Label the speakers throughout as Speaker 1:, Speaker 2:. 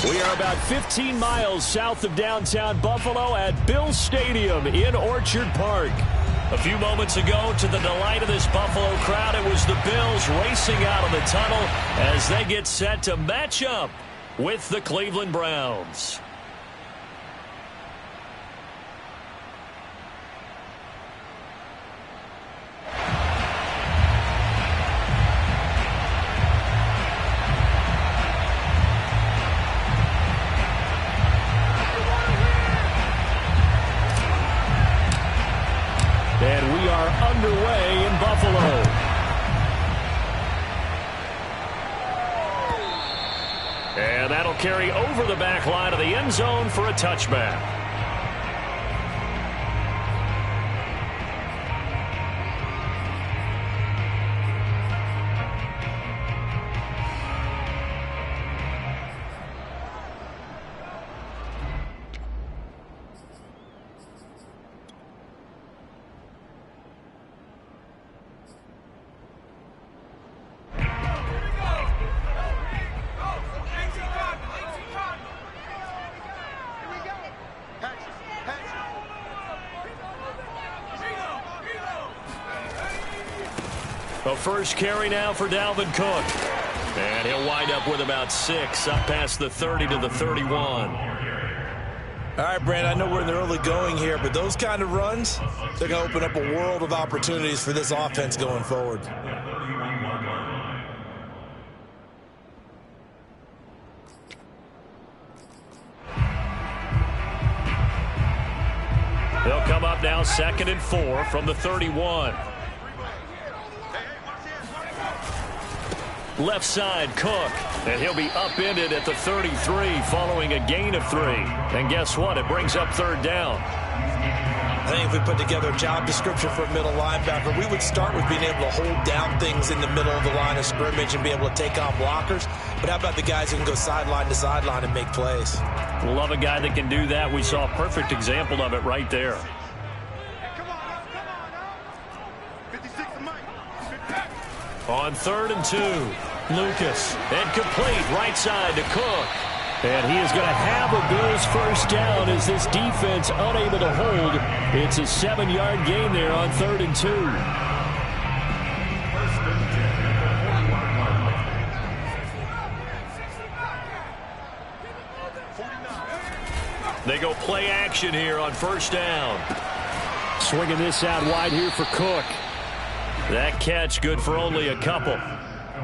Speaker 1: We are about 15 miles south of downtown Buffalo at Bill Stadium in Orchard Park. A few moments ago, to the delight of this Buffalo crowd, it was the Bills racing out of the tunnel as they get set to match up with the Cleveland Browns. And we are underway in Buffalo. And that'll carry over the back line of the end zone for a touchback. The first carry now for Dalvin Cook. And he'll wind up with about 6, up past the 30 to the 31.
Speaker 2: All right, Brand, I know we're in the early going here, but those kind of runs, they're going to open up a world of opportunities for this offense going forward.
Speaker 1: They'll come up now 2nd and 4 from the 31. Left side, Cook. And he'll be upended at the 33 following a gain of 3. And guess what? It brings up 3rd down.
Speaker 2: I think if we put together a job description for a middle linebacker, we would start with being able to hold down things in the middle of the line of scrimmage and be able to take on blockers. But how about the guys who can go sideline to sideline and make plays?
Speaker 1: Love a guy that can do that. We saw a perfect example of it right there. On 3rd and 2, Lucas. And complete right side to Cook. And he is going to have a Bills first down as this defense unable to hold. It's a 7-yard gain there on 3rd and 2. They go play action here on 1st down. Swinging this out wide here for Cook. That catch good for only a couple.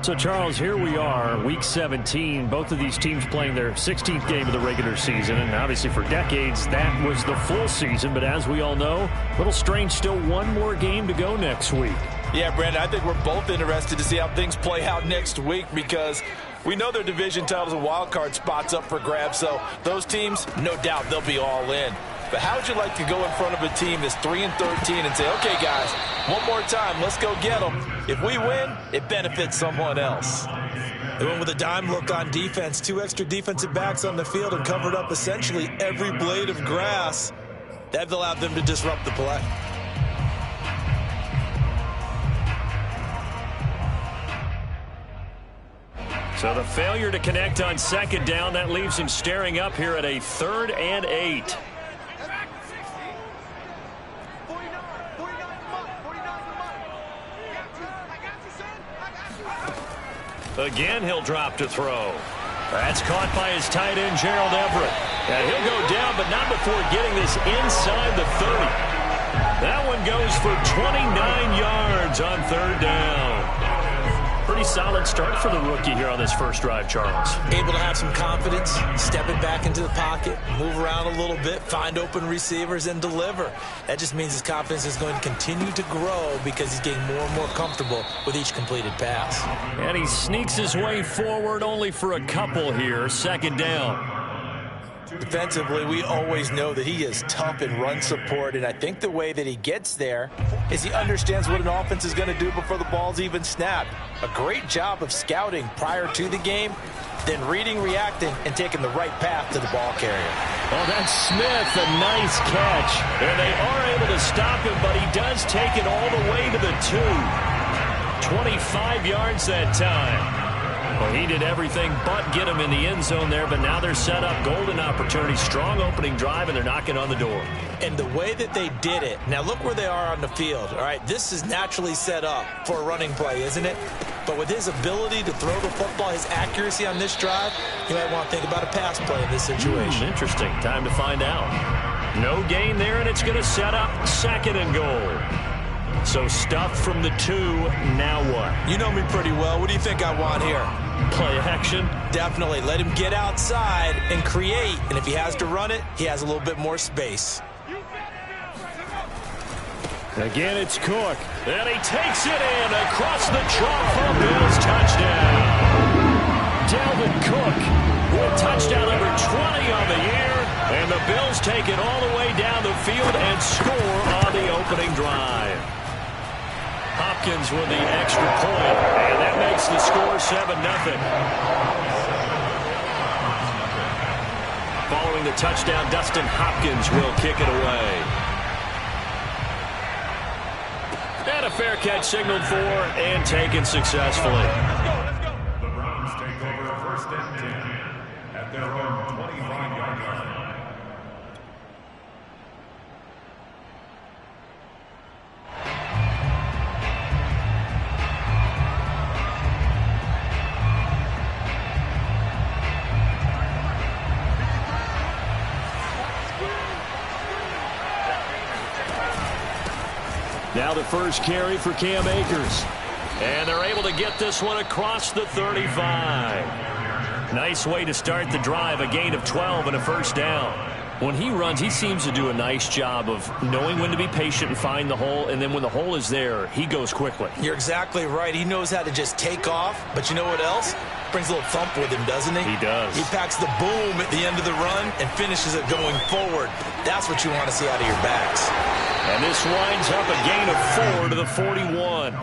Speaker 1: So, Charles, here we are, Week 17. Both of these teams playing their 16th game of the regular season. And obviously for decades, that was the full season. But as we all know, a little strange, still one more game to go next week.
Speaker 2: Yeah, Brandon, I think we're both interested to see how things play out next week because we know their division titles and wild card spots up for grabs. So those teams, no doubt, they'll be all in. But how would you like to go in front of a team that's 3-13 and say, okay, guys, one more time, let's go get them. If we win, it benefits someone else. They went with a dime look on defense, 2 extra defensive backs on the field and covered up essentially every blade of grass. That allowed them to disrupt the play.
Speaker 1: So the failure to connect on 2nd down, that leaves him staring up here at a 3rd and 8. Again, he'll drop to throw. That's caught by his tight end, Gerald Everett. And he'll go down, but not before getting this inside the 30. That one goes for 29 yards on 3rd down. Pretty solid start for the rookie here on this first drive, Charles.
Speaker 2: Able to have some confidence, step it back into the pocket, move around a little bit, find open receivers, and deliver. That just means his confidence is going to continue to grow because he's getting more and more comfortable with each completed pass.
Speaker 1: And he sneaks his way forward only for a couple here. 2nd down.
Speaker 2: Defensively, we always know that he is tough in run support, and I think the way that he gets there is he understands what an offense is going to do before the ball's even snapped. A great job of scouting prior to the game, then reading, reacting, and taking the right path to the ball carrier.
Speaker 1: Oh, that's Smith, a nice catch. And they are able to stop him, but he does take it all the way to the 2. 25 yards that time. Well, he did everything but get him in the end zone there, but now they're set up. Golden opportunity, strong opening drive, and they're knocking on the door.
Speaker 2: And the way that they did it, now look where they are on the field. All right, this is naturally set up for a running play, isn't it? But with his ability to throw the football, his accuracy on this drive, you might want to think about a pass play in this situation.
Speaker 1: Interesting. Time to find out. No gain there, and it's going to set up 2nd and goal. So stuffed from the 2, now what?
Speaker 2: You know me pretty well. What do you think I want here?
Speaker 1: Play action?
Speaker 2: Definitely. Let him get outside and create. And if he has to run it, he has a little bit more space.
Speaker 1: Again, it's Cook. And he takes it in across the chalk for a Bills touchdown. Dalvin Cook with touchdown number 20 on the year. And the Bills take it all the way down the field and score on the opening drive. Hopkins with the extra point, and that makes the score 7-0. Following the touchdown, Dustin Hopkins will kick it away. And a fair catch signaled for and taken successfully.
Speaker 3: The Browns take over 1st and 10 at their own 25-yard line.
Speaker 1: Now the first carry for Cam Akers. And they're able to get this one across the 35. Nice way to start the drive, a gain of 12 and a 1st down. When he runs, he seems to do a nice job of knowing when to be patient and find the hole, and then when the hole is there, he goes quickly.
Speaker 2: You're exactly right. He knows how to just take off, but you know what else? Brings a little thump with him, doesn't he?
Speaker 1: He does.
Speaker 2: He packs the boom at the end of the run and finishes it going forward. That's what you want to see out of your backs.
Speaker 1: And this winds up a gain of 4 to the 41.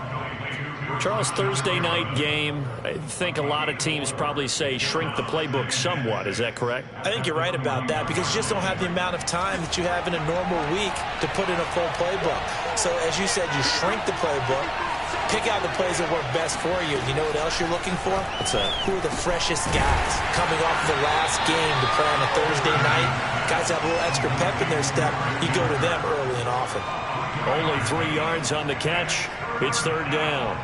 Speaker 1: Charles, Thursday night game, I think a lot of teams probably say shrink the playbook somewhat. Is that correct?
Speaker 2: I think you're right about that because you just don't have the amount of time that you have in a normal week to put in a full playbook. So as you said, you shrink the playbook, pick out the plays that work best for you. You know what else you're looking for?
Speaker 1: What's that?
Speaker 2: Who are the freshest guys coming off the last game to play on a Thursday night? Guys have a little extra pep in their step. You go to them early and often.
Speaker 1: Only 3 yards on the catch. It's 3rd down.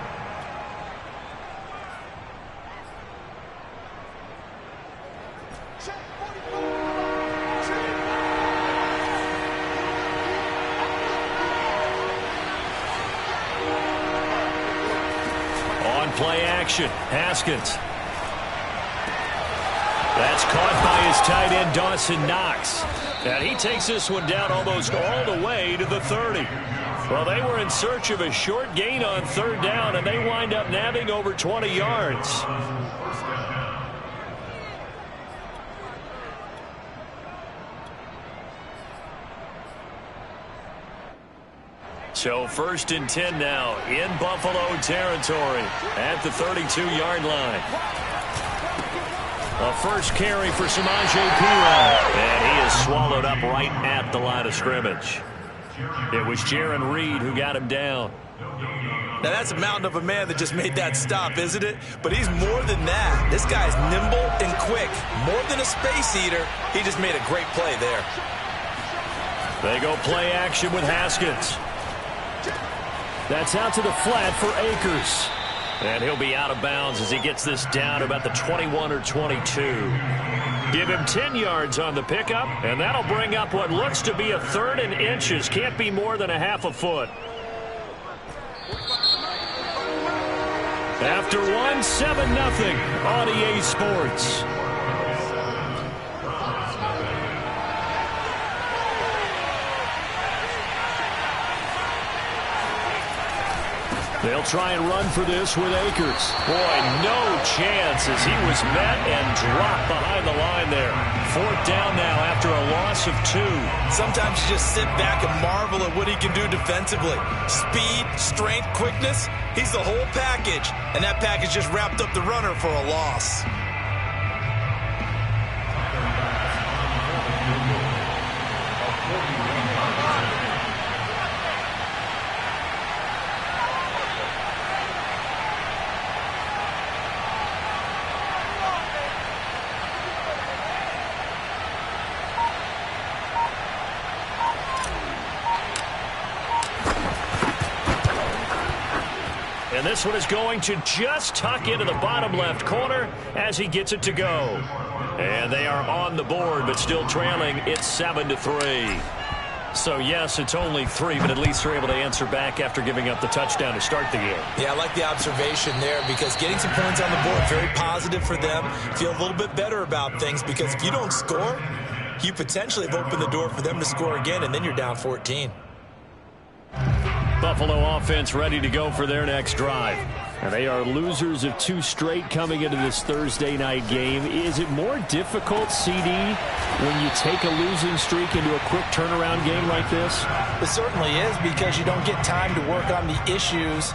Speaker 1: Play action. Haskins. That's caught by his tight end, Dawson Knox. And he takes this one down almost all the way to the 30. Well, they were in search of a short gain on 3rd down, and they wind up nabbing over 20 yards. So 1st and 10 now in Buffalo territory at the 32-yard line. A first carry for Samaje Perine, and he is swallowed up right at the line of scrimmage. It was Jaron Reed who got him down.
Speaker 2: Now that's a mountain of a man that just made that stop, isn't it? But he's more than that. This guy's nimble and quick. More than a space eater, he just made a great play there.
Speaker 1: They go play action with Haskins. That's out to the flat for Akers. And he'll be out of bounds as he gets this down about the 21 or 22. Give him 10 yards on the pickup, and that'll bring up what looks to be a 3rd and inches. Can't be more than a half a foot. After 1, 7-0 on EA Sports. They'll try and run for this with Akers. Boy, no chance as he was met and dropped behind the line there. 4th down now after a loss of 2.
Speaker 2: Sometimes you just sit back and marvel at what he can do defensively. Speed, strength, quickness, he's the whole package. And that package just wrapped up the runner for a loss.
Speaker 1: And this one is going to just tuck into the bottom left corner as he gets it to go. And they are on the board, but still trailing. It's 7-3. So, yes, it's only 3, but at least they're able to answer back after giving up the touchdown to start the game.
Speaker 2: Yeah, I like the observation there because getting some points on the board, very positive for them. Feel a little bit better about things because if you don't score, you potentially have opened the door for them to score again, and then you're down 14.
Speaker 1: Buffalo offense ready to go for their next drive. And they are losers of 2 straight coming into this Thursday night game. Is it more difficult, CD, when you take a losing streak into a quick turnaround game like this?
Speaker 2: It certainly is because you don't get time to work on the issues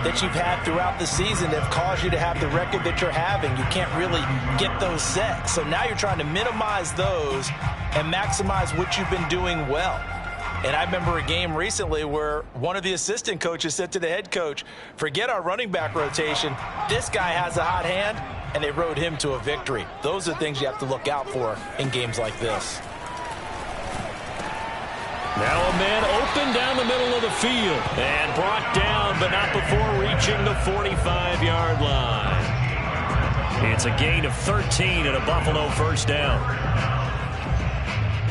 Speaker 2: that you've had throughout the season that have caused you to have the record that you're having. You can't really get those set. So now you're trying to minimize those and maximize what you've been doing well. And I remember a game recently where one of the assistant coaches said to the head coach, forget our running back rotation. This guy has a hot hand, and they rode him to a victory. Those are things you have to look out for in games like this.
Speaker 1: Now a man open down the middle of the field and brought down, but not before reaching the 45-yard line. It's a gain of 13 and a Buffalo first down.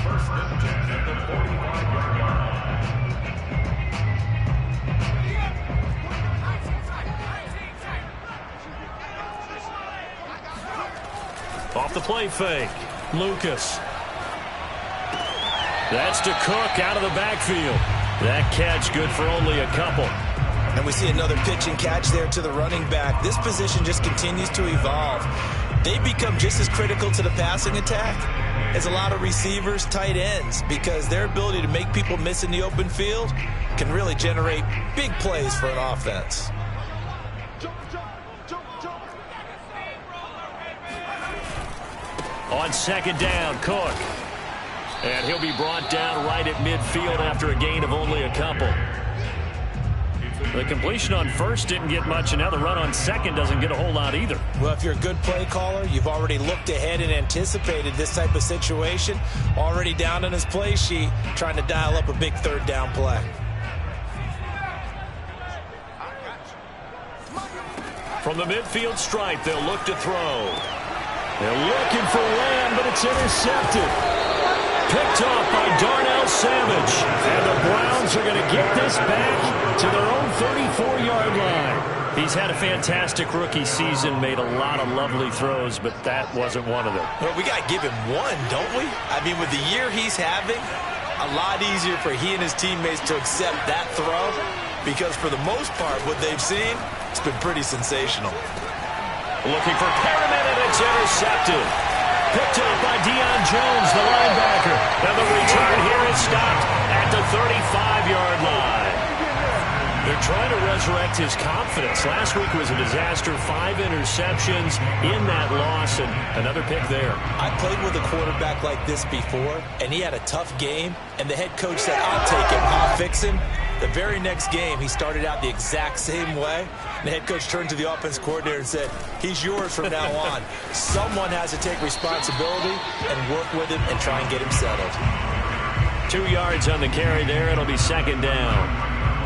Speaker 3: First and 10 at the 45-yard line.
Speaker 1: Off the play fake, Lucas. That's to Cook out of the backfield. That catch good for only a couple.
Speaker 2: And we see another pitch and catch there to the running back. This position just continues to evolve. They become just as critical to the passing attack as a lot of receivers, tight ends, because their ability to make people miss in the open field can really generate big plays for an offense.
Speaker 1: On second down, Cook. And he'll be brought down right at midfield after a gain of only a couple. The completion on first didn't get much, and now the run on second doesn't get a whole lot either.
Speaker 2: Well, if you're a good play caller, you've already looked ahead and anticipated this type of situation. Already down on his play sheet, trying to dial up a big third down play.
Speaker 1: From the midfield stripe, they'll look to throw. They're looking for Lamb, but it's intercepted. Picked off by Darnell Savage. And the Browns are going to get this back to their own 34-yard line. He's had a fantastic rookie season, made a lot of lovely throws, but that wasn't one of them.
Speaker 2: Well, we got to give him one, don't we? I mean, with the year he's having, a lot easier for he and his teammates to accept that throw because for the most part, what they've seen, it's been pretty sensational.
Speaker 1: Looking for Perriman, and it's intercepted. Picked up by Deion Jones, the linebacker. And the return here is stopped at the 35-yard line. They're trying to resurrect his confidence. Last week was a disaster. 5 interceptions in that loss, and another pick there.
Speaker 2: I played with a quarterback like this before, and he had a tough game, and the head coach said, I'll take him, I'll fix him. The very next game, he started out the exact same way. The head coach turned to the offense coordinator and said, he's yours from now on. Someone has to take responsibility and work with him and try and get him settled.
Speaker 1: 2 yards on the carry there. It'll be second down.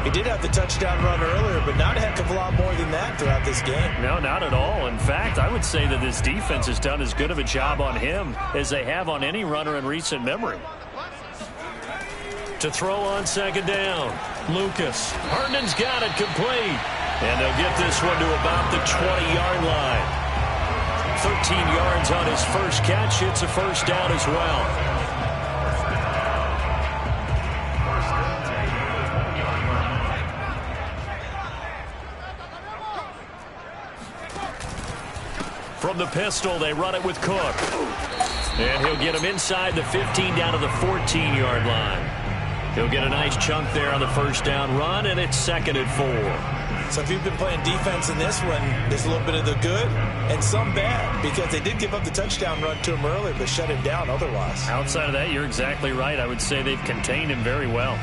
Speaker 2: He did have the touchdown run earlier, but not a heck of a lot more than that throughout this game.
Speaker 1: No, not at all. In fact, I would say that this defense has done as good of a job on him as they have on any runner in recent memory. To throw on second down, Lucas. Herndon's got it complete. And they'll get this one to about the 20-yard line. 13 yards on his first catch. It's a first down as well. From the pistol, they run it with Cook. And he'll get him inside the 15 down to the 14-yard line. He'll get a nice chunk there on the first down run, and it's second and 4.
Speaker 2: So if you've been playing defense in this one, there's a little bit of the good and some bad because they did give up the touchdown run to him earlier but shut him down otherwise.
Speaker 1: Outside of that, you're exactly right. I would say they've contained him very well.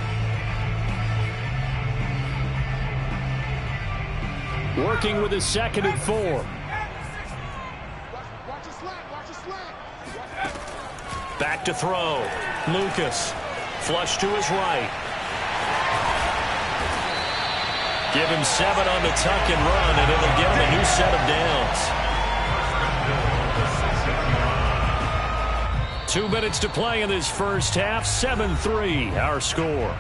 Speaker 1: Working with his second and 4. Back to throw. Lucas. Flush to his right. Give him 7 on the tuck and run, and it'll give him a new set of downs. 2 minutes to play in this first half. 7-3, our score.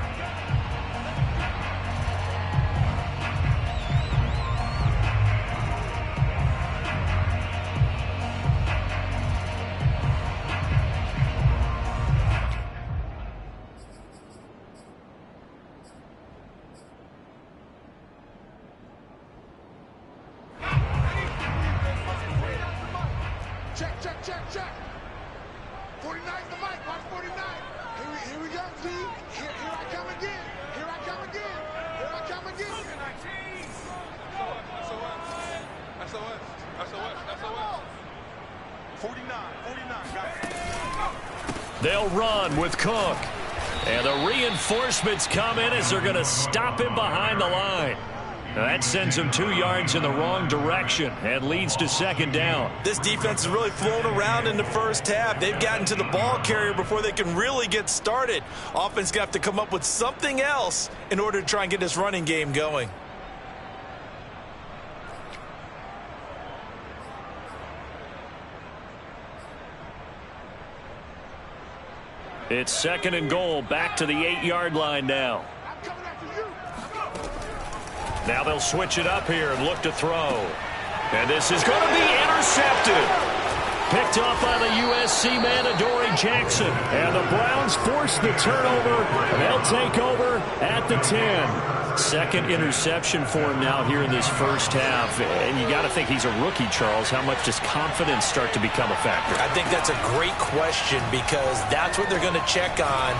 Speaker 4: Check. 49 the mic. Watch 49. Here we go, T. Here I come again. Here I come again. SOS. 49, guys.
Speaker 1: They'll run with Cook. And the reinforcements come in as they're going to stop him behind the line. Now that sends him 2 yards in the wrong direction and leads to second down.
Speaker 2: This defense has really flown around in the first half. They've gotten to the ball carrier before they can really get started. Offense got to come up with something else in order to try and get this running game going.
Speaker 1: It's second and goal, back to the 8-yard line now. Now they'll switch it up here and look to throw. And this is going to be intercepted. Picked off by the USC man, Adoree Jackson. And the Browns force the turnover. They'll take over at the 10. Second interception for him now here in this first half. And you got to think he's a rookie, Charles. How much does confidence start to become a factor?
Speaker 2: I think that's a great question because that's what they're going to check on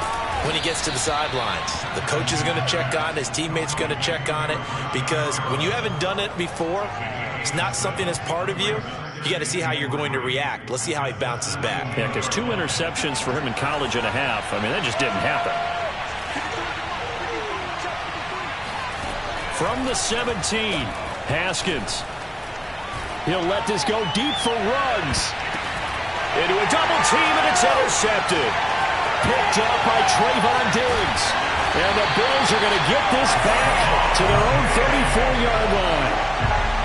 Speaker 2: when he gets to the sidelines. The coach is going to check on it. His teammates are going to check on it because when you haven't done it before, it's not something that's part of you. You got to see how you're going to react. Let's see how he bounces back.
Speaker 1: Yeah, because 2 interceptions for him in college and a half. I mean, that just didn't happen. From the 17, Haskins. He'll let this go deep for Ruggs. Into a double team, and it's intercepted. Picked up by Trayvon Diggs. And the Bills are going to get this back to their own 34-yard line.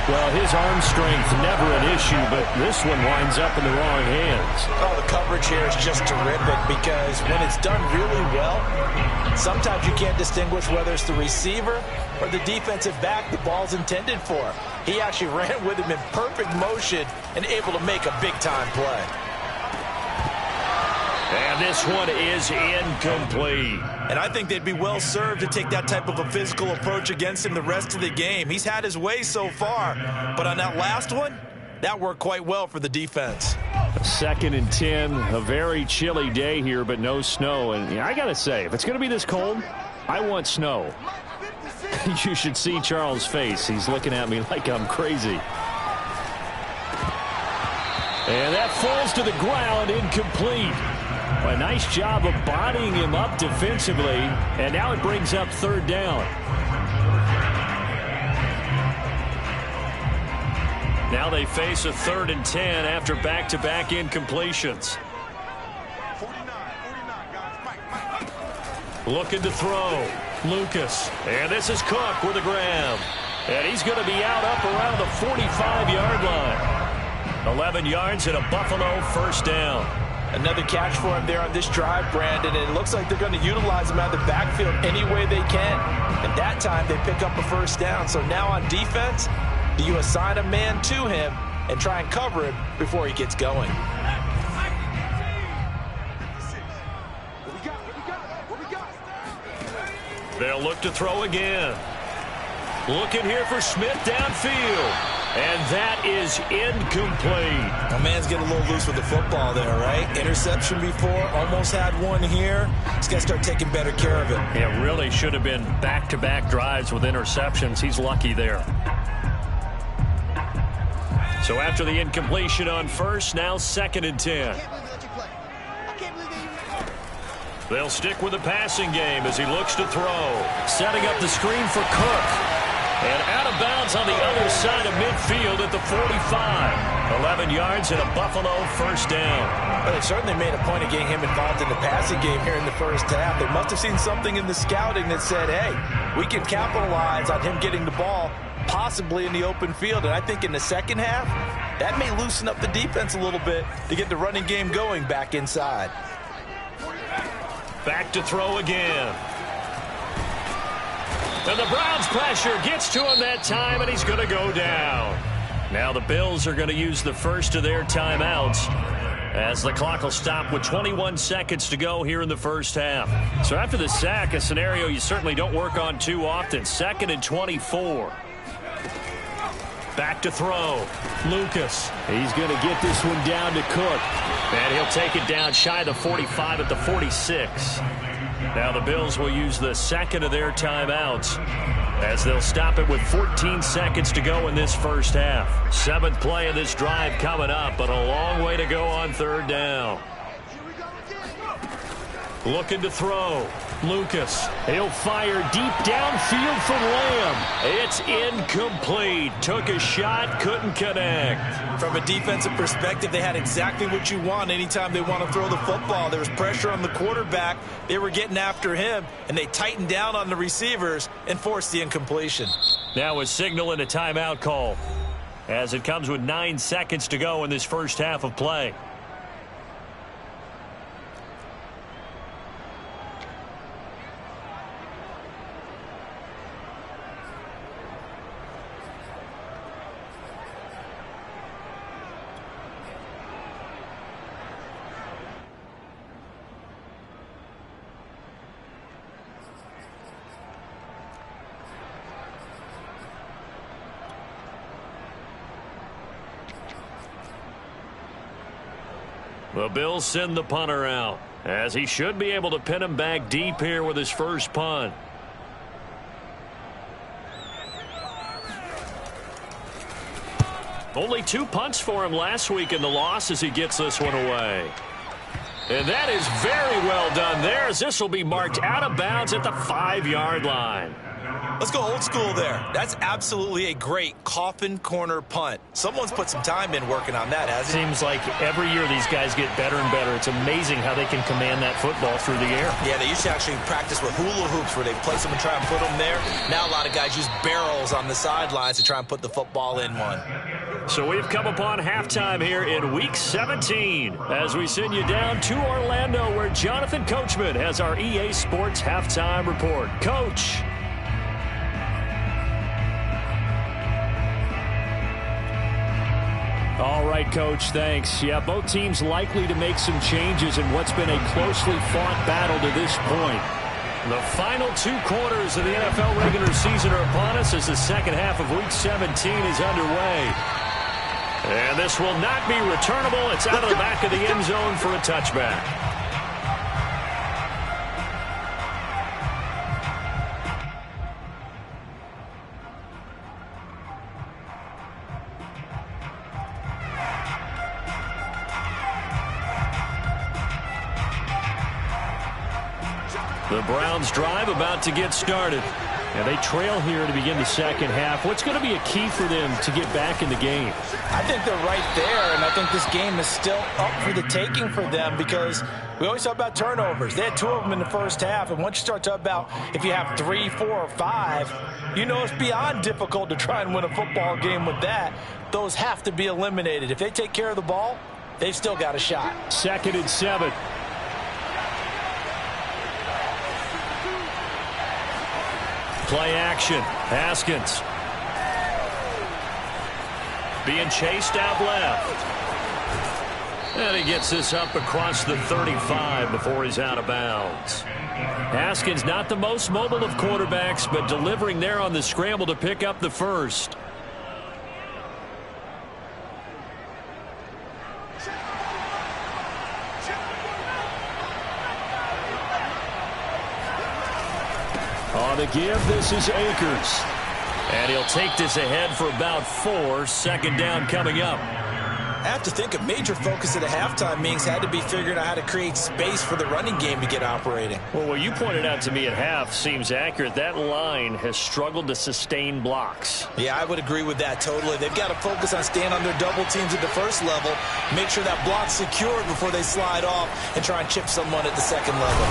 Speaker 1: Well, his arm strength never an issue, but this one winds up in the wrong hands.
Speaker 2: Oh, the coverage here is just terrific because when it's done really well, sometimes you can't distinguish whether it's the receiver or the defensive back the ball's intended for. He actually ran with him in perfect motion and able to make a big-time play.
Speaker 1: And this one is incomplete.
Speaker 2: And I think they'd be well served to take that type of a physical approach against him the rest of the game. He's had his way so far, but on that last one, that worked quite well for the defense.
Speaker 1: Second and 10, a very chilly day here, but no snow. And I got to say, if it's going to be this cold, I want snow. You should see Charles' face. He's looking at me like I'm crazy. And that falls to the ground, incomplete. A nice job of bodying him up defensively, and now it brings up third down. Now they face a 3rd and 10 after back-to-back incompletions.
Speaker 4: 49, guys. Mike.
Speaker 1: Looking to throw. Lucas. And this is Cook with a grab. And he's going to be out up around the 45-yard line. 11 yards and a Buffalo first down.
Speaker 2: Another catch for him there on this drive, Brandon, and it looks like they're going to utilize him out of the backfield any way they can. And that time they pick up a first down. So now on defense, do you assign a man to him and try and cover him before he gets going?
Speaker 1: They'll look to throw again. Looking here for Smith downfield. And that is incomplete.
Speaker 2: My man's getting a little loose with the football there, right? Interception before, almost had one here. He's got to start taking better care of it.
Speaker 1: It really should have been back-to-back drives with interceptions. He's lucky there. So after the incompletion on first, now 2nd and 10. They'll stick with the passing game as he looks to throw. Setting up the screen for Cook. And out of bounds on the other side of midfield at the 45. 11 yards and a Buffalo first down.
Speaker 2: Well, they certainly made a point of getting him involved in the passing game here in the first half. They must have seen something in the scouting that said, hey, we can capitalize on him getting the ball possibly in the open field. And I think in the second half, that may loosen up the defense a little bit to get the running game going back inside.
Speaker 1: Back to throw again. And the Browns pressure gets to him that time, and he's going to go down. Now the Bills are going to use the first of their timeouts as the clock will stop with 21 seconds to go here in the first half. So after the sack, a scenario you certainly don't work on too often. 2nd and 24. Back to throw. Lucas. He's going to get this one down to Cook. And he'll take it down shy of the 45 at the 46. Now the Bills will use the second of their timeouts as they'll stop it with 14 seconds to go in this first half. 7th play of this drive coming up, but a long way to go on 3rd down. Looking to throw. Lucas. He'll fire deep downfield from Lamb. It's incomplete. Took a shot, couldn't connect.
Speaker 2: From a defensive perspective, they had exactly what you want anytime they want to throw the football. There was pressure on the quarterback. They were getting after him, and they tightened down on the receivers and forced the incompletion.
Speaker 1: Now a signal and a timeout call as it comes with 9 seconds to go in this first half of play. The Bills send the punter out as he should be able to pin him back deep here with his first punt. Only 2 punts for him last week in the loss as he gets this one away. And that is very well done there as this will be marked out of bounds at the 5-yard line.
Speaker 2: Let's go old school there. That's absolutely a great coffin corner punt. Someone's put some time in working on that, hasn't it?
Speaker 1: Seems like every year these guys get better and better. It's amazing how they can command that football through the air.
Speaker 2: Yeah, they used to actually practice with hula hoops where they place them and try and put them there. Now a lot of guys use barrels on the sidelines to try and put the football in one.
Speaker 1: So we've come upon halftime here in Week 17 as we send you down to Orlando where Jonathan Coachman has our EA Sports Halftime Report. Coach. All right, Coach, thanks. Yeah, both teams likely to make some changes in what's been a closely fought battle to this point. The final 2 quarters of the NFL regular season are upon us as the second half of Week 17 is underway. And this will not be returnable. It's out of the back of the end zone for a touchback. The Browns drive about to get started. And they trail here to begin the second half. What's going to be a key for them to get back in the game?
Speaker 2: I think they're right there, and I think this game is still up for the taking for them because we always talk about turnovers. They had 2 of them in the first half, and once you start talking about if you have 3, 4, or 5, you know it's beyond difficult to try and win a football game with that. Those have to be eliminated. If they take care of the ball, they've still got a shot.
Speaker 1: 2nd and 7. Play action. Haskins. Being chased out left. And he gets this up across the 35 before he's out of bounds. Haskins not the most mobile of quarterbacks, but delivering there on the scramble to pick up the first. On the give, this is Akers. And he'll take this ahead for about 4. 2nd down coming up.
Speaker 2: I have to think a major focus at the halftime meetings had to be figuring out how to create space for the running game to get operating.
Speaker 1: Well, what you pointed out to me at half seems accurate. That line has struggled to sustain blocks.
Speaker 2: Yeah, I would agree with that totally. They've got to focus on staying on their double teams at the first level, make sure that block's secured before they slide off, and try and chip someone at the second level.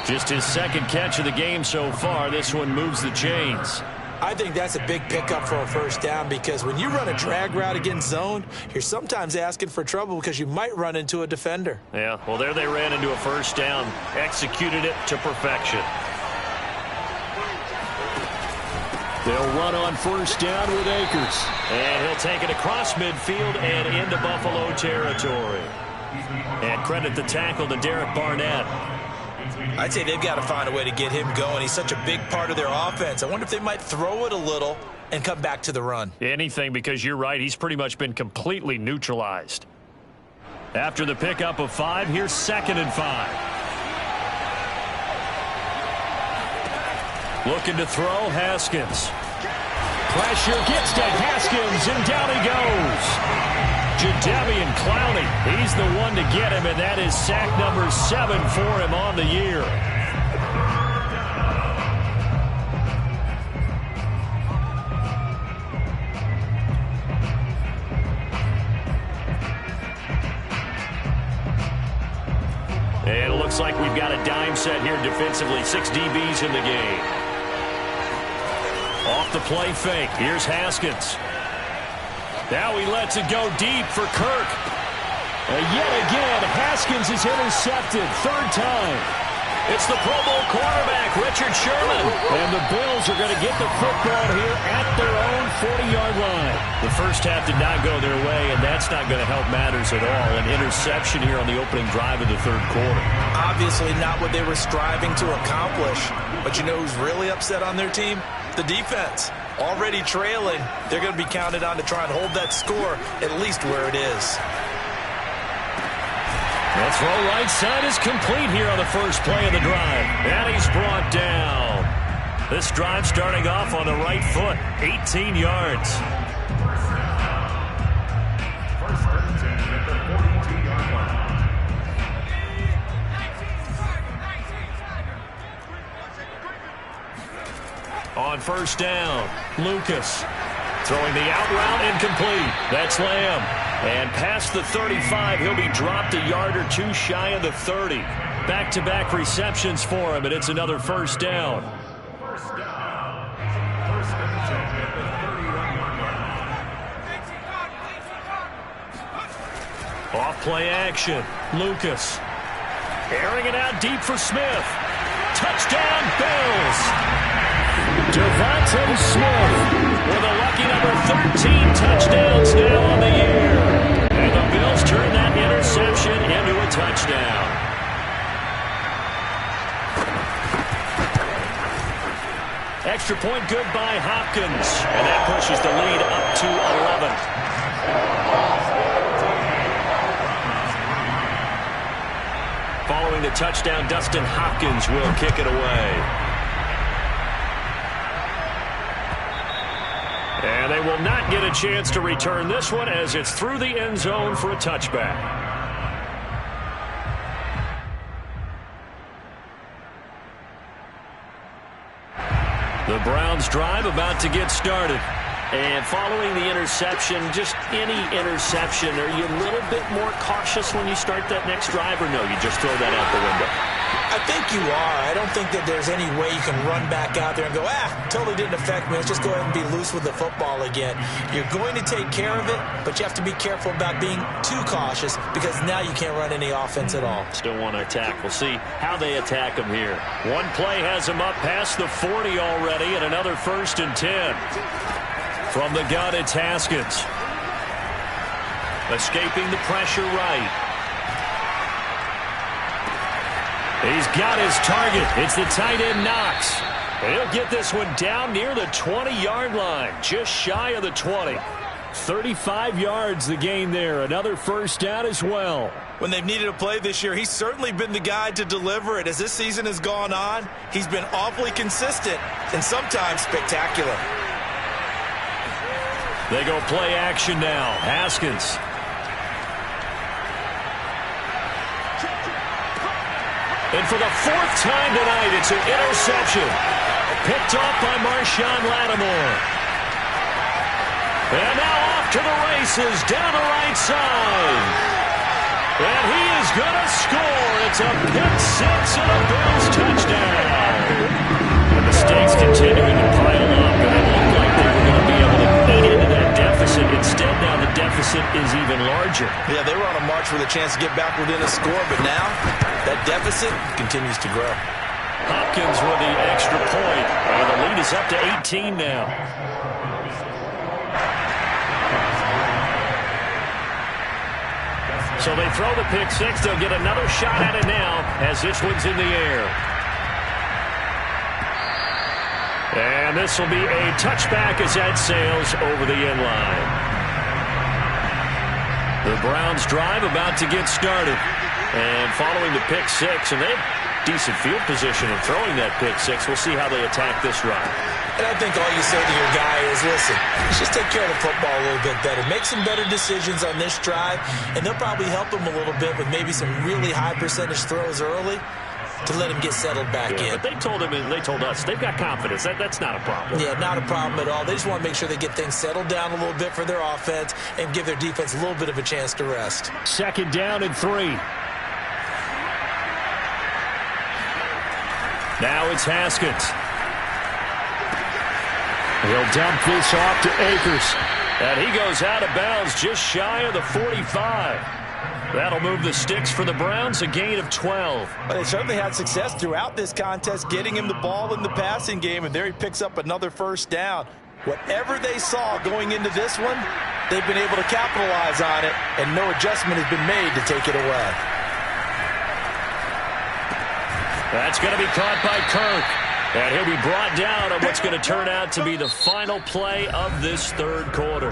Speaker 1: Just his second catch of the game so far. This one moves the chains.
Speaker 2: I think that's a big pickup for a first down because when you run a drag route against zone, you're sometimes asking for trouble because you might run into a defender.
Speaker 1: Yeah, well, there they ran into a first down, executed it to perfection. They'll run on first down with Akers. And he'll take it across midfield and into Buffalo territory. And credit the tackle to Derek Barnett.
Speaker 2: I'd say they've got to find a way to get him going. He's such a big part of their offense. I wonder if they might throw it a little and come back to the run.
Speaker 1: Anything, because you're right. He's pretty much been completely neutralized. After the pickup of 5, here's 2nd and 5. Looking to throw, Haskins. Pressure gets to Haskins, and down he goes. Jadeveon Clowney, he's the one to get him, and that is sack number 7 for him on the year. And it looks like we've got a dime set here defensively. 6 DBs in the game. Off the play fake. Here's Haskins. Now he lets it go deep for Kirk. Yet again, Haskins is intercepted. 3rd time. It's the Pro Bowl quarterback, Richard Sherman. And the Bills are going to get the football here at their own 40-yard line. The first half did not go their way, and that's not going to help matters at all. An interception here on the opening drive of the 3rd quarter.
Speaker 2: Obviously not what they were striving to accomplish. But you know who's really upset on their team? The defense. Already trailing, they're going to be counted on to try and hold that score at least where it is.
Speaker 1: The throw right side is complete here on the first play of the drive. And he's brought down. This drive starting off on the right foot, 18 yards.
Speaker 3: First and 10 at the 42-yard line.
Speaker 1: On first down, Lucas throwing the out route incomplete. That's Lamb. And past the 35, he'll be dropped a yard or 2 shy of the 30. Back-to-back receptions for him, and it's another first down.
Speaker 3: First down. First and 10 at the 31-yard line.
Speaker 1: Off play action, Lucas. Airing it out deep for Smith. Touchdown, Bills! Devontae Smith with a lucky number 13 touchdowns now on the year. And the Bills turn that interception into a touchdown. Extra point good by Hopkins. And that pushes the lead up to 11. Following the touchdown, Dustin Hopkins will kick it away. And they will not get a chance to return this one as it's through the end zone for a touchback. The Browns drive about to get started. And following the interception, just any interception, are you a little bit more cautious when you start that next drive, or no, you just throw that out the window?
Speaker 2: I think you are. I don't think that there's any way you can run back out there and go, totally didn't affect me. Let's just go ahead and be loose with the football again. You're going to take care of it, but you have to be careful about being too cautious because now you can't run any offense at all.
Speaker 1: Still want to attack. We'll see how they attack them here. One play has them up past the 40 already, and another 1st and 10. From the gun, it's Haskins. Escaping the pressure right. He's got his target. It's the tight end Knox. And he'll get this one down near the 20-yard line, just shy of the 20. 35 yards the gain there. Another first down as well.
Speaker 2: When they've needed a play this year, he's certainly been the guy to deliver it. As this season has gone on, he's been awfully consistent and sometimes spectacular.
Speaker 1: They go play action now. Haskins. And for the fourth time tonight, it's an interception. Picked off by Marshawn Lattimore. And now off to the races down the right side. And he is going to score. It's a pick six and a Bills touchdown. The mistakes continuing to pile up, and it looked like they were going to be able to eat into that deficit. Instead, now the deficit is even larger.
Speaker 2: Yeah, they were on a march with a chance to get back within a score, but now that deficit continues to grow.
Speaker 1: Hopkins with the extra point, and the lead is up to 18 now. So they throw the pick six. They'll get another shot at it now as this one's in the air. And this will be a touchback as that sails over the end line. The Browns drive about to get started. And following the pick six, and they have decent field position in throwing that pick six. We'll see how they attack this drive.
Speaker 2: And I think all you say to your guy is, listen, let's just take care of the football a little bit better. Make some better decisions on this drive, and they'll probably help him a little bit with maybe some really high percentage throws early to let him get settled back in.
Speaker 1: But they told him, and they told us, they've got confidence. That's not a problem.
Speaker 2: Yeah, not a problem at all. They just want to make sure they get things settled down a little bit for their offense and give their defense a little bit of a chance to rest.
Speaker 1: Second down and 3. Now it's Haskins. He'll dump this off to Akers. And he goes out of bounds just shy of the 45. That'll move the sticks for the Browns, a gain of 12.
Speaker 2: Well, they certainly had success throughout this contest, getting him the ball in the passing game, and there he picks up another first down. Whatever they saw going into this one, they've been able to capitalize on it, and no adjustment has been made to take it away.
Speaker 1: That's going to be caught by Kirk. And he'll be brought down on what's going to turn out to be the final play of this third quarter.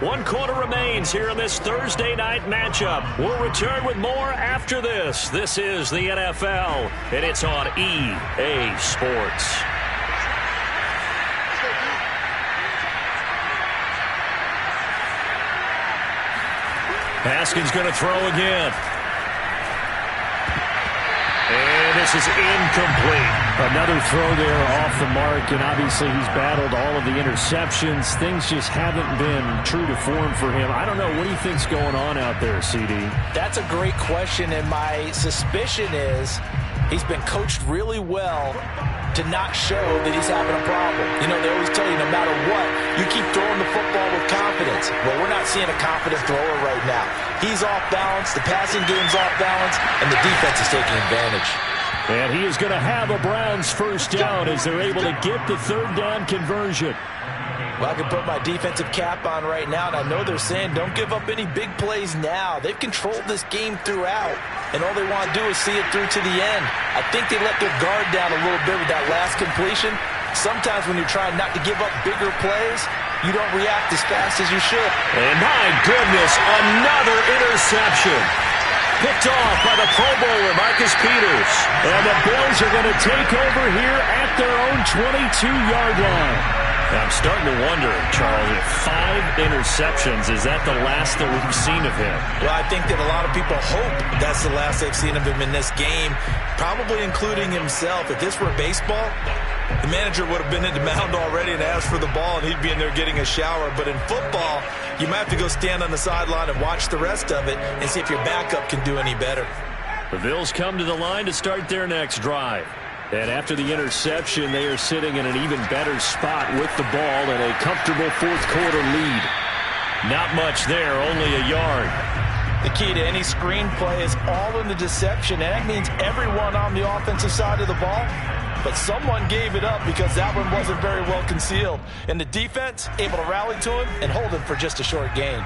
Speaker 1: 1 quarter remains here in this Thursday night matchup. We'll return with more after this. This is the NFL, and it's on EA Sports. Haskins going to throw again. And this is incomplete.
Speaker 5: Another throw there off the mark, and obviously he's battled all of the interceptions. Things just haven't been true to form for him. I don't know. What do you think's going on out there, CD?
Speaker 2: That's a great question, and my suspicion is he's been coached really well to not show that he's having a problem. You know, they always tell you no matter what, you keep throwing the football with confidence. Well, we're not seeing a confident thrower right now. He's off balance, the passing game's off balance, and the defense is taking advantage.
Speaker 1: And he is going to have a Browns first down as they're able to get the third down conversion.
Speaker 2: Well, I can put my defensive cap on right now, and I know they're saying don't give up any big plays now. They've controlled this game throughout, and all they want to do is see it through to the end. I think they let their guard down a little bit with that last completion. Sometimes when you're trying not to give up bigger plays, you don't react as fast as you should.
Speaker 1: And my goodness, another interception. Picked off by the Pro Bowler, Marcus Peters. And the Bills are going to take over here at their own 22-yard line. I'm starting to wonder, Charles, if 5 interceptions, is that the last that we've seen of him?
Speaker 2: Well, I think that a lot of people hope that's the last they've seen of him in this game, probably including himself. If this were baseball, the manager would have been in the mound already and asked for the ball, and he'd be in there getting a shower. But in football, you might have to go stand on the sideline and watch the rest of it and see if your backup can do any better.
Speaker 1: The Bills come to the line to start their next drive. And after the interception, they are sitting in an even better spot with the ball and a comfortable fourth quarter lead. Not much there, only a yard.
Speaker 2: The key to any screen play is all in the deception, and that means everyone on the offensive side of the ball. But someone gave it up because that one wasn't very well concealed. And the defense able to rally to him and hold him for just a short gain.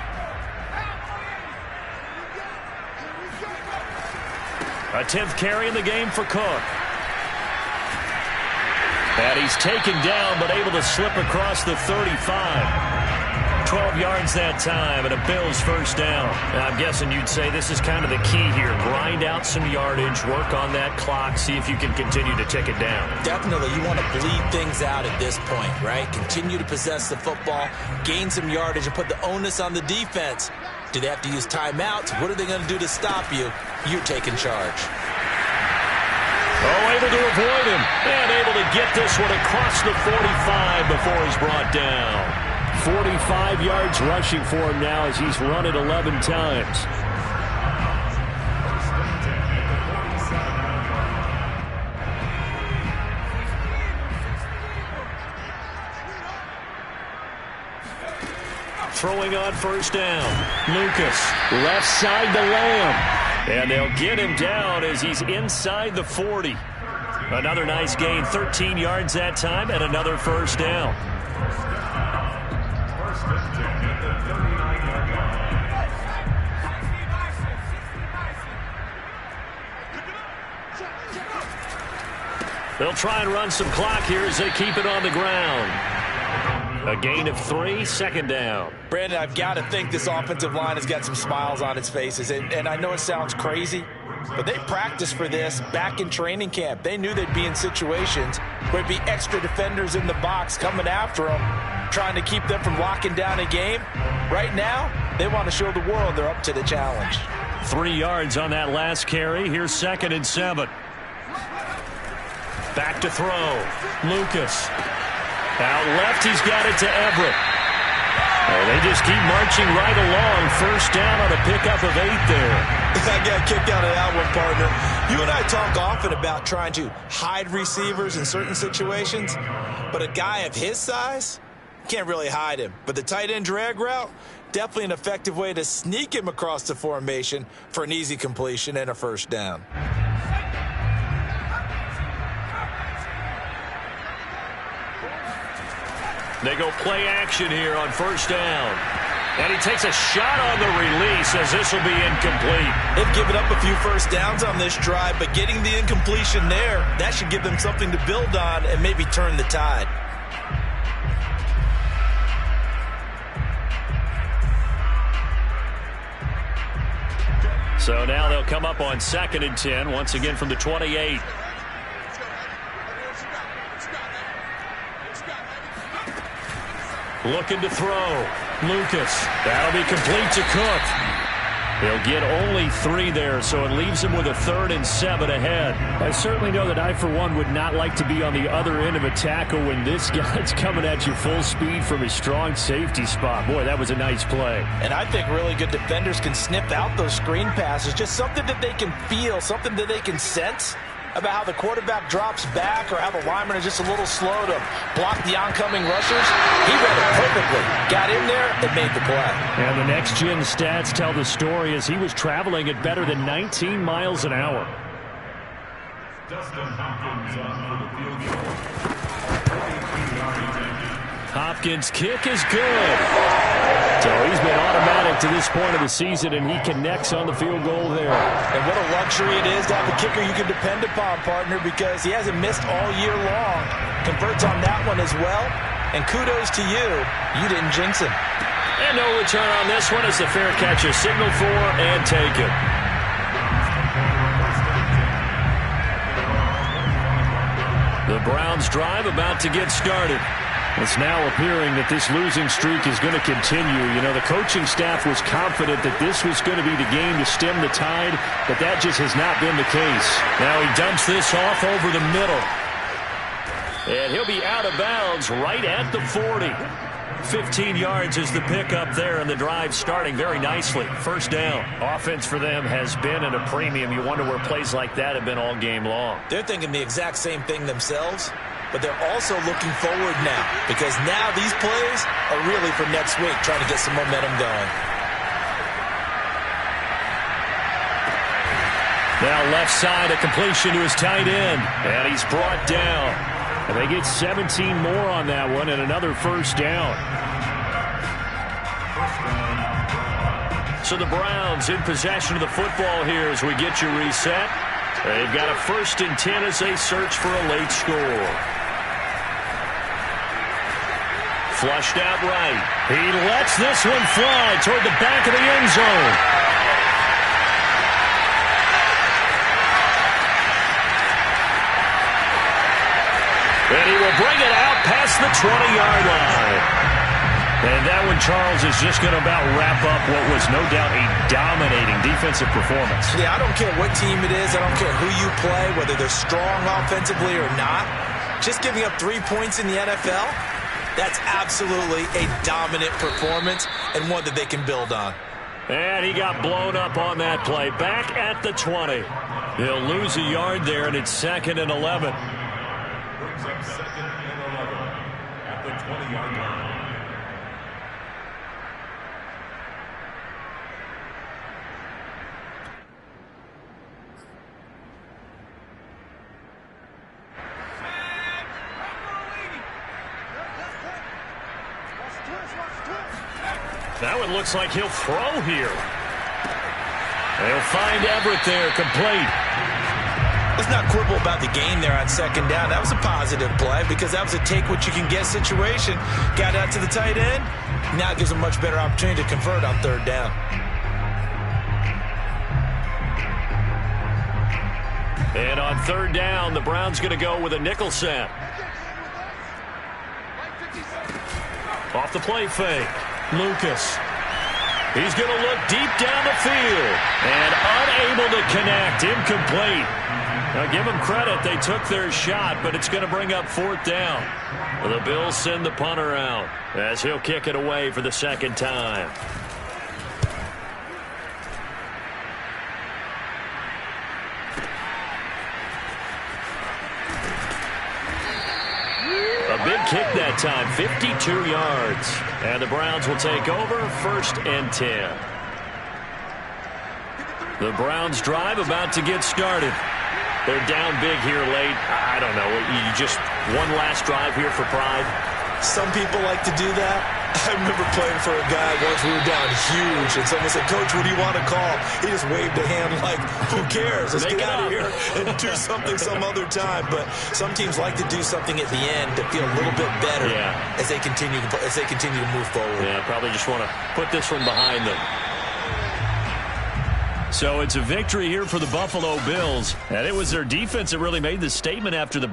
Speaker 1: A 10th carry in the game for Cook. And he's taken down but able to slip across the 35. 12 yards that time, and a Bills first down. Now, I'm guessing you'd say this is kind of the key here. Grind out some yardage, work on that clock, see if you can continue to tick it down.
Speaker 2: Definitely. You want to bleed things out at this point, right? Continue to possess the football, gain some yardage, and put the onus on the defense. Do they have to use timeouts? What are they going to do to stop you? You're taking charge.
Speaker 1: Oh, able to avoid him, and able to get this one across the 45 before he's brought down. 45 yards rushing for him now as he's run it 11 times. Throwing on first down. Lucas, left side to Lamb. And they'll get him down as he's inside the 40. Another nice gain, 13 yards that time, and another first down. They'll try and run some clock here as they keep it on the ground. A gain of 3, second down.
Speaker 2: Brandon, I've got to think this offensive line has got some smiles on its faces. And I know it sounds crazy, but they practiced for this back in training camp. They knew they'd be in situations where it'd be extra defenders in the box coming after them, trying to keep them from locking down a game. Right now, they want to show the world they're up to the challenge.
Speaker 1: 3 yards on that last carry. Here's 2nd and 7. Back to throw. Lucas. Out left, he's got it to Everett. Oh, they just keep marching right along. First down on a pickup of 8 there.
Speaker 2: I got a kick out of that one, partner. You and I talk often about trying to hide receivers in certain situations, but a guy of his size, can't really hide him. But the tight end drag route, definitely an effective way to sneak him across the formation for an easy completion and a first down.
Speaker 1: They go play action here on first down. And he takes a shot on the release as this will be incomplete.
Speaker 2: They've given up a few first downs on this drive, but getting the incompletion there, that should give them something to build on and maybe turn the tide.
Speaker 1: So now they'll come up on 2nd and 10, once again from the 28. Looking to throw. Lucas. That'll be complete to Cook. They'll get only 3 there, so it leaves him with a 3rd and 7 ahead.
Speaker 5: I certainly know that I, for one, would not like to be on the other end of a tackle when this guy's coming at you full speed from his strong safety spot. Boy, that was a nice play.
Speaker 2: And I think really good defenders can sniff out those screen passes, just something that they can feel, something that they can sense about how the quarterback drops back or how the linemen are just a little slow to block the oncoming rushers. He read it perfectly, got in there, and made the play.
Speaker 5: And the next-gen stats tell the story as he was traveling at better than 19 miles an hour.
Speaker 1: Hopkins' kick is good. So he's been automatic to this point of the season, and he connects on the field goal there.
Speaker 2: And what a luxury it is to have a kicker you can depend upon, partner, because he hasn't missed all year long. Converts on that one as well. And kudos to you. You didn't jinx him.
Speaker 1: And no return on this one as the fair catch is signaled for and taken. The Browns drive about to get started. It's now appearing that this losing streak is going to continue. You know, the coaching staff was confident that this was going to be the game to stem the tide, but that just has not been the case. Now he dumps this off over the middle. And he'll be out of bounds right at the 40. 15 yards is the pickup there, and the drive starting very nicely. First down. Offense for them has been at a premium. You wonder where plays like that have been all game long.
Speaker 2: They're thinking the exact same thing themselves, but they're also looking forward now, because now these plays are really for next week, trying to get some momentum going.
Speaker 1: Now left side, a completion to his tight end, and he's brought down. And they get 17 more on that one and another first down. So the Browns in possession of the football here as we get you reset. They've got a 1st and 10 as they search for a late score. Flushed out right. He lets this one fly toward the back of the end zone. And he will bring it out past the 20-yard line. And that one, Charles, is just going to about wrap up what was no doubt a dominating defensive performance.
Speaker 2: Yeah, I don't care what team it is. I don't care who you play, whether they're strong offensively or not. Just giving up 3 points in the NFL, that's absolutely a dominant performance and one that they can build on.
Speaker 1: And he got blown up on that play. Back at the 20. He'll lose a yard there, and it's 2nd and 11.
Speaker 3: Brings up 2nd and 11 at the 20-yard line.
Speaker 1: That one looks like he'll throw here. They'll find Everett there, complete.
Speaker 2: Let's not quibble about the game there on 2nd down. That was a positive play because that was a take-what-you-can-get situation. Got out to the tight end. Now it gives them a much better opportunity to convert on 3rd down.
Speaker 1: And on 3rd down, the Browns going to go with a nickel set. Off the play fake. Lucas. He's going to look deep down the field. And unable to connect. Incomplete. Now, give them credit. They took their shot, but it's going to bring up 4th down. The Bills send the punter out as he'll kick it away for the 2nd time. A big kick that time, 52 yards. And the Browns will take over, 1st and 10. The Browns drive about to get started. They're down big here late. I don't know. You just one last drive here for pride.
Speaker 2: Some people like to do that. I remember playing for a guy once. We were down huge, and someone said, "Coach, what do you want to call?" He just waved a hand like, "Who cares? Let's get out of here and do something some other time." But some teams like to do something at the end to feel a little bit better as they continue to move forward.
Speaker 1: Yeah, probably just want to put this one behind them. So it's a victory here for the Buffalo Bills, and it was their defense that really made the statement after the